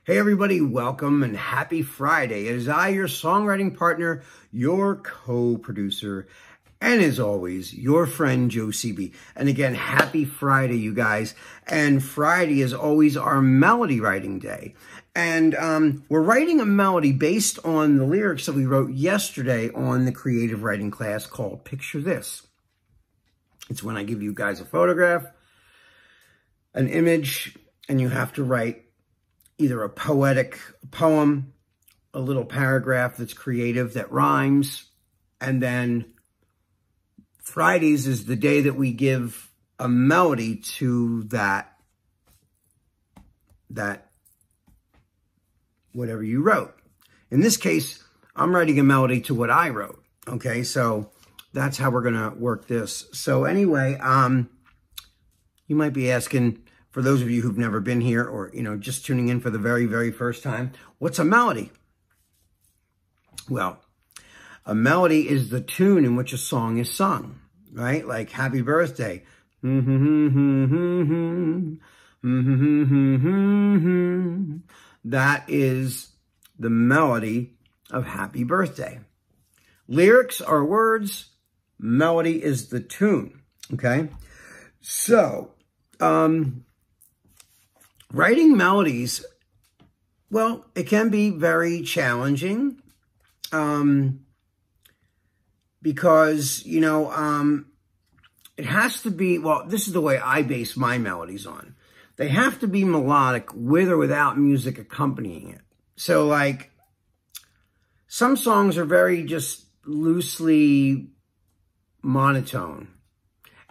Hey everybody, welcome and happy Friday. It is I, your songwriting partner, your co-producer, and as always, your friend Joe CB. And again, happy Friday, you guys. And Friday is always our melody writing day. And we're writing a melody based on the lyrics that we wrote yesterday on the creative writing class called Picture This. It's when I give you guys a photograph, an image, and you have to write either a poetic poem, a little paragraph that's creative that rhymes, and then Fridays is the day that we give a melody to that whatever you wrote. In this case, I'm writing a melody to what I wrote. Okay, so that's how we're gonna work this. So anyway, you might be asking, for those of you who've never been here or, just tuning in for the very, very first time, what's a melody? Well, a melody is the tune in which a song is sung, right? Like Happy Birthday. That is the melody of Happy Birthday. Lyrics are words. Melody is the tune, okay? So, writing melodies, well, it can be very challenging because, it has to be, well, this is the way I base my melodies on. They have to be melodic with or without music accompanying it. So, like, some songs are very just loosely monotone,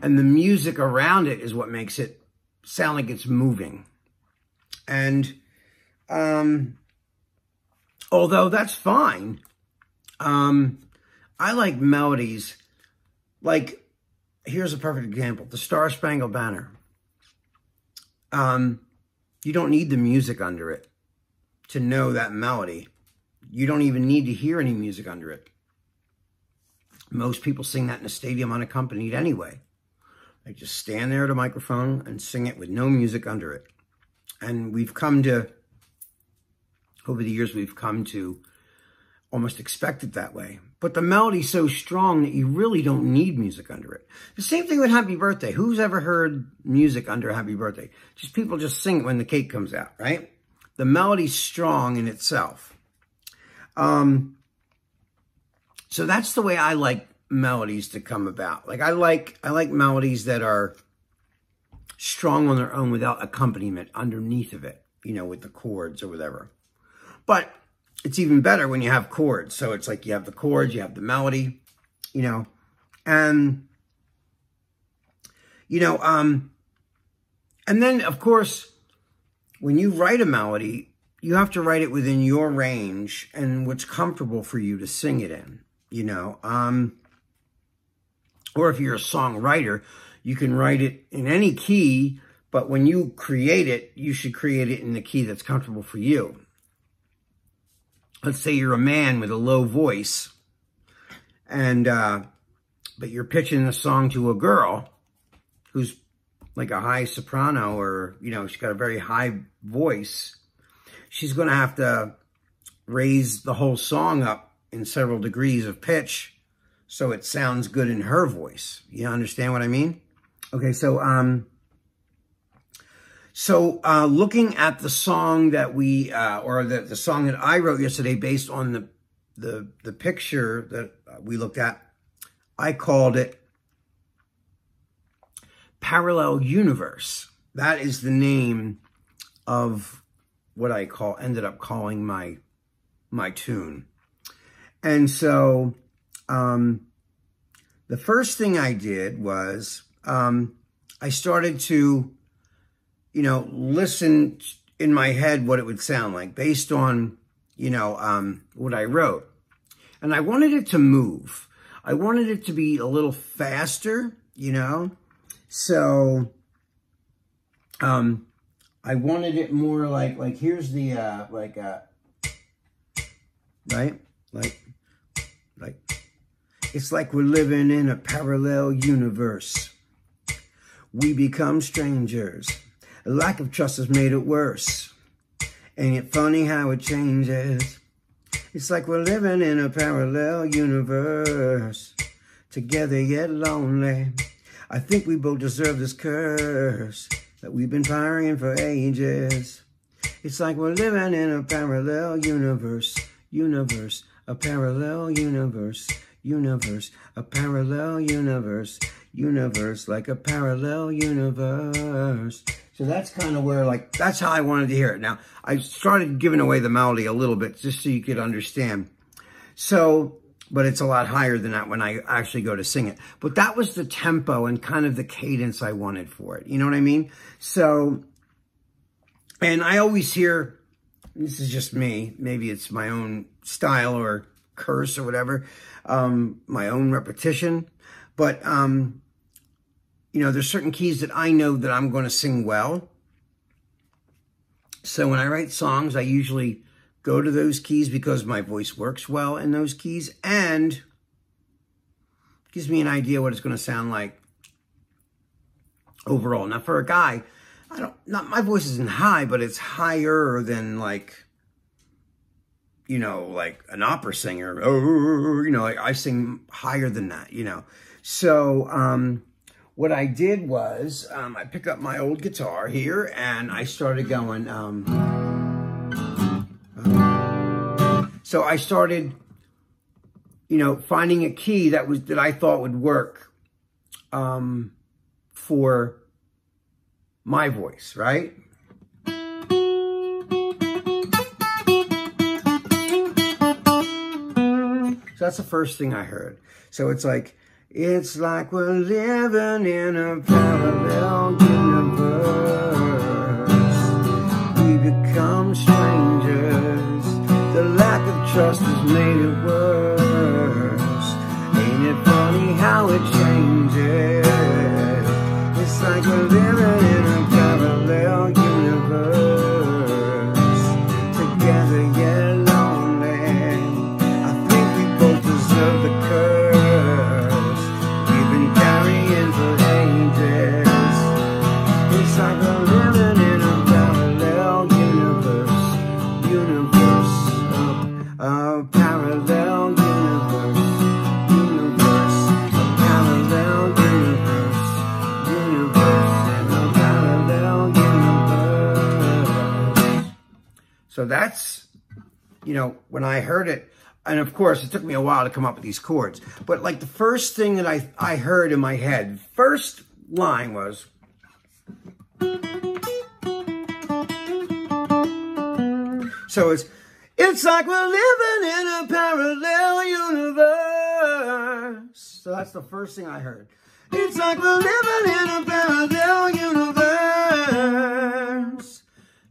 and the music around it is what makes it sound like it's moving. And although that's fine, I like melodies. Like, here's a perfect example. The Star Spangled Banner. You don't need the music under it to know that melody. You don't even need to hear any music under it. Most people sing that in a stadium unaccompanied anyway. They just stand there at a microphone and sing it with no music under it. And we've come to, over the years, we've come to almost expect it that way. But the melody's so strong that you really don't need music under it. The same thing with Happy Birthday. Who's ever heard music under Happy Birthday? Just people just sing it when the cake comes out, right? The melody's strong in itself. So that's the way I like melodies to come about. Like I like melodies that are strong on their own without accompaniment underneath of it, with the chords or whatever. But it's even better when you have chords. So it's like you have the chords, you have the melody, and, and then, of course, when you write a melody, you have to write it within your range and what's comfortable for you to sing it in, or if you're a songwriter, you can write it in any key, but when you create it, you should create it in the key that's comfortable for you. Let's say you're a man with a low voice, and but you're pitching the song to a girl who's like a high soprano, or, she's got a very high voice. She's going to have to raise the whole song up in several degrees of pitch so it sounds good in her voice. You understand what I mean? Okay, so looking at the song that we, or the song that I wrote yesterday based on the picture that we looked at, I called it Parallel Universe. That is the name of what I ended up calling my tune. And so, the first thing I did was, I started to, listen in my head what it would sound like based on, what I wrote. And I wanted it to move. I wanted it to be a little faster, So, I wanted it more like here's the, right? Like, it's like we're living in a parallel universe. We become strangers. A lack of trust has made it worse. Ain't it funny how it changes? It's like we're living in a parallel universe, together yet lonely. I think we both deserve this curse that we've been firing for ages. It's like we're living in a parallel universe, a parallel universe, a parallel universe, like a parallel universe. So that's kind of where, like, that's how I wanted to hear it. Now, I started giving away the melody a little bit just so you could understand. So, but it's a lot higher than that when I actually go to sing it. But that was the tempo and kind of the cadence I wanted for it. You know what I mean? So, and I always hear, this is just me, maybe it's my own style or curse or whatever, my own repetition. But, you know, there's certain keys that I know that I'm going to sing well. So when I write songs, I usually go to those keys because my voice works well in those keys and gives me an idea what it's going to sound like overall. Now, for a guy, my voice isn't high, but it's higher than, like, you know, like an opera singer. Oh, you know, like I sing higher than that, you know. So, what I did was, I picked up my old guitar here and I started going, so I started, you know, finding a key that I thought would work, for my voice, right? So that's the first thing I heard. So it's like we're living in a parallel universe. We become strangers. The lack of trust has made it worse. Ain't it funny how it changes? It's like we're living in a parallel universe, together yet lonely. I think we both deserve the curse we've been carrying for ages. It's like we're living in a parallel universe, a parallel universe, a parallel universe, and a parallel universe. So that's, you know, when I heard it, and of course, it took me a while to come up with these chords. But like the first thing that I heard in my head, first line was, so it's like we're living in a parallel universe. So that's the first thing I heard. It's like we're living in a parallel universe,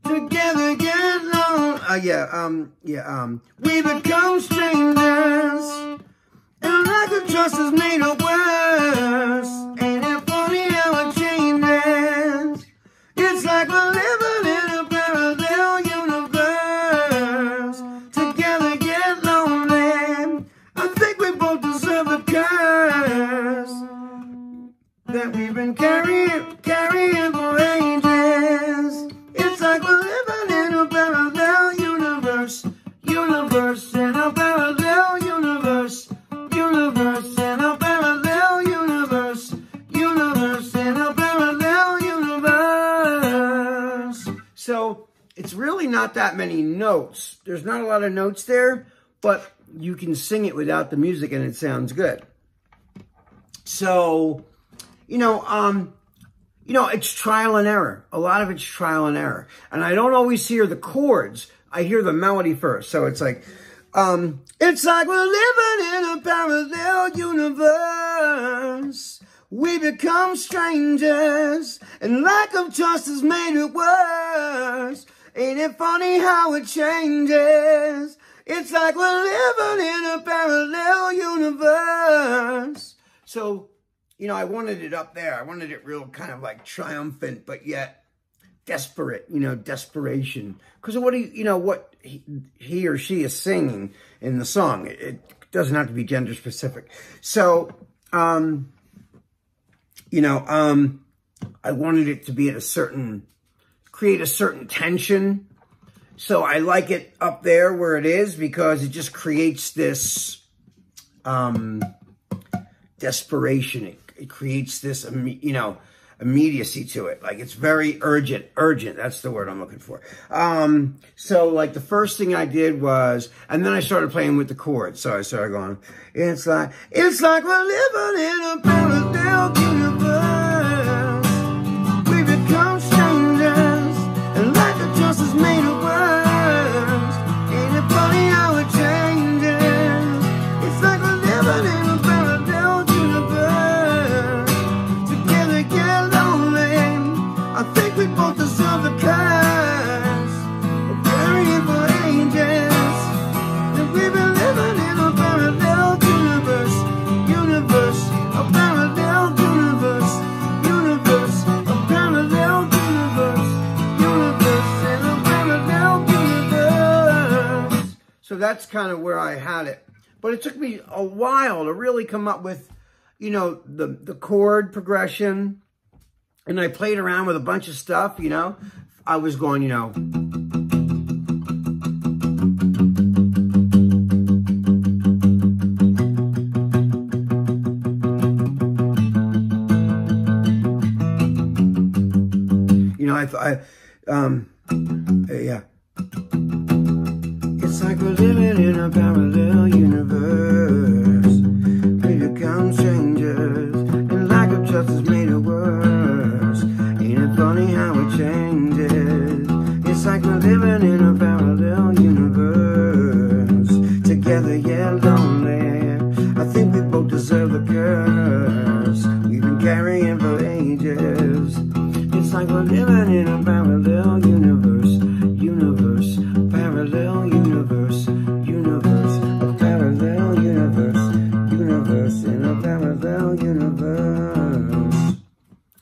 together get along. We become strangers, and lack of trust has made it worse. Ain't it funny how it changes? It's like we're living in a parallel universe, together get lonely. I think we both deserve the curse that we've been carrying for ages. It's like we're living in a parallel universe, in a parallel universe, in a parallel universe, in a parallel universe. So it's really not that many notes. There's not a lot of notes there, but you can sing it without the music and it sounds good. So, you know, it's trial and error. A lot of it's trial and error. And I don't always hear the chords. I hear the melody first. So it's like we're living in a parallel universe. We become strangers, and lack of trust has made it worse. Ain't it funny how it changes? It's like we're living in a parallel universe. So, you know, I wanted it up there. I wanted it real kind of like triumphant, but yet desperate, you know, desperation. Because what what he or she is singing in the song. It doesn't have to be gender specific. So, I wanted it to be at create a certain tension. So I like it up there where it is because it just creates this desperation. It creates this, you know, immediacy to it. Like, it's very urgent. That's the word I'm looking for. So like the first thing I did was, and then I started playing with the chords. So I started going, it's like we're living in a parallel universe. We become strangers, and like the trust is made of words. Ain't it funny how it changes? It's like we're living in a parallel universe. Together get lonely. I think we both deserve the curse of burying for ages. And we've been living in a parallel universe, a parallel universe, a parallel universe, and a parallel universe. So that's kind of where I had it. But it took me a while to really come up with, you know, the chord progression. And I played around with a bunch of stuff, you know. I was going, you know. You know, yeah. It's like we're living in a parallel universe. We become strangers, and lack of trust is made of worse. Ain't it funny how it changes? It's like we're living in a parallel universe. Together yet lonely. I think we both deserve the curse we've been carrying for ages. It's like we're living in a parallel universe, parallel universe, a parallel universe, in a parallel universe.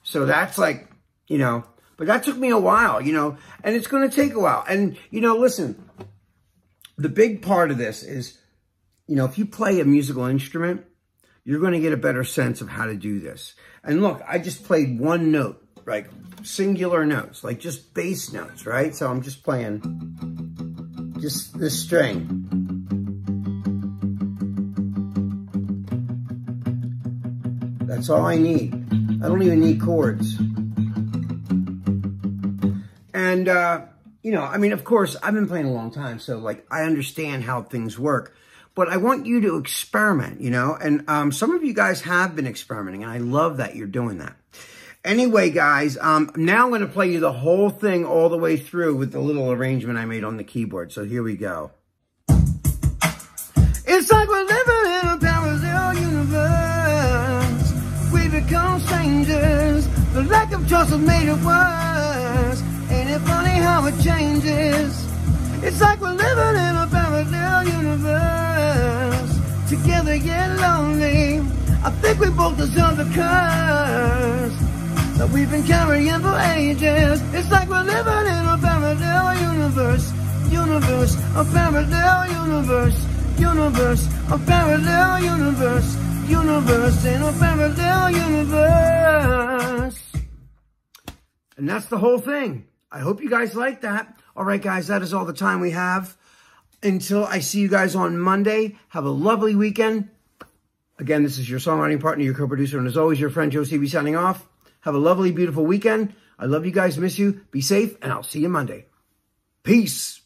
So that's like, you know, but that took me a while, you know, and it's going to take a while. And, you know, listen, the big part of this is, you know, if you play a musical instrument, you're going to get a better sense of how to do this. And look, I just played one note, like singular notes, like just bass notes, right? So I'm just playing just this string. That's all I need. I don't even need chords. And, you know, I mean, of course, I've been playing a long time, so, like, I understand how things work. But I want you to experiment, you know? And some of you guys have been experimenting, and I love that you're doing that. Anyway, guys, now I'm going to play you the whole thing all the way through with the little arrangement I made on the keyboard. So here we go. It's like we're living in a parallel universe. We become strangers. The lack of trust has made it worse. Ain't it funny how it changes? It's like we're living in a parallel universe. Together yet lonely. I think we both deserve the curse that we've been carrying for ages. It's like we're living in a parallel universe, a parallel universe, a parallel universe, in a parallel universe. And that's the whole thing. I hope you guys like that. All right, guys, that is all the time we have. Until I see you guys on Monday, have a lovely weekend. Again, this is your songwriting partner, your co-producer, and as always, your friend Joe CB signing off. Have a lovely, beautiful weekend. I love you guys, miss you. Be safe, and I'll see you Monday. Peace.